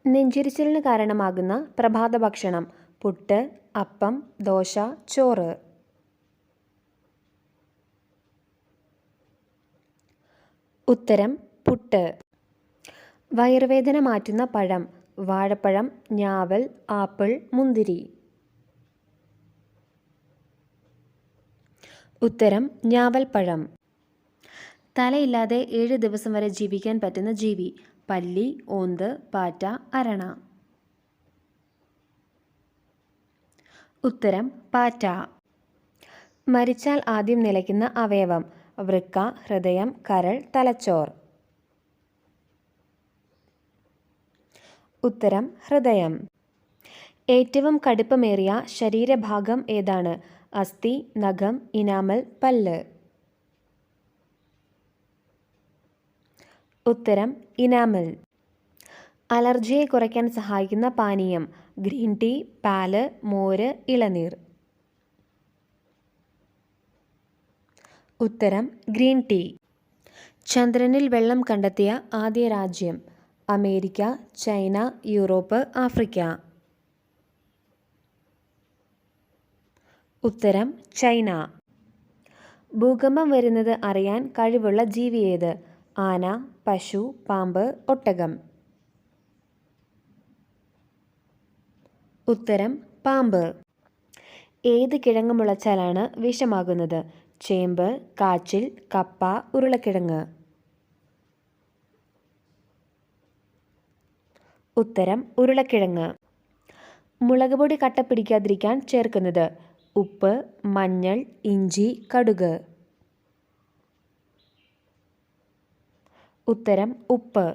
നെഞ്ചിരിച്ചിലിന് കാരണമാകുന്ന പ്രഭാത ഭക്ഷണം: പുട്ട്, അപ്പം, ദോശ, ചോറ്. ഉത്തരം പുട്ട്. വയറുവേദന മാറ്റുന്ന പഴം: വാഴപ്പഴം, ഞാവൽ, ആപ്പിൾ, മുന്തിരി. ഉത്തരം ഞാവൽപ്പഴം. തലയില്ലാതെ 7 ദിവസം വരെ ജീവിക്കാൻ പറ്റുന്ന ജീവി: പല്ലി, ഓന്ത്, പാറ്റ, അരണ. ഉത്തരം പാറ്റ. മരിച്ചാൽ ആദ്യം നിലയ്ക്കുന്ന അവയവം: വൃക്ക, ഹൃദയം, കരൾ, തലച്ചോർ. ഉത്തരം ഹൃദയം. ഏറ്റവും കടുപ്പമേറിയ ശരീരഭാഗം ഏതാണ്? അസ്ഥി, നഖം, ഇനാമൽ, പല്ല്. ഉത്തരം ഇനാമൽ. അലർജിയെ കുറയ്ക്കാൻ സഹായിക്കുന്ന പാനീയം: ഗ്രീൻ ടീ, പാല്, മോര്, ഇളനീർ. ഉത്തരം ഗ്രീൻ ടീ. ചന്ദ്രനിൽ വെള്ളം കണ്ടെത്തിയ ആദ്യ രാജ്യം: അമേരിക്ക, ചൈന, യൂറോപ്പ്, ആഫ്രിക്ക. ഉത്തരം ചൈന. ഭൂകമ്പം വരുന്നത് അറിയാൻ കഴിവുള്ള ജീവി ഏത്? ആന, പശു, പാമ്പ്, ഒട്ടകം. ഉത്തരം പാമ്പ്. ഏത് കിഴങ്ങ് മുളച്ചാലാണ് വിഷമാകുന്നത്? ചേമ്പ്, കാച്ചിൽ, കപ്പ, ഉരുളക്കിഴങ്ങ്. ഉത്തരം ഉരുളക്കിഴങ്ങ്. മുളക് പൊടി കട്ട പിടിക്കാതിരിക്കാൻ ചേർക്കുന്നത്: ഉപ്പ്, മഞ്ഞൾ, ഇഞ്ചി, കടുക്. ഉത്തരം ഉപ്പ്.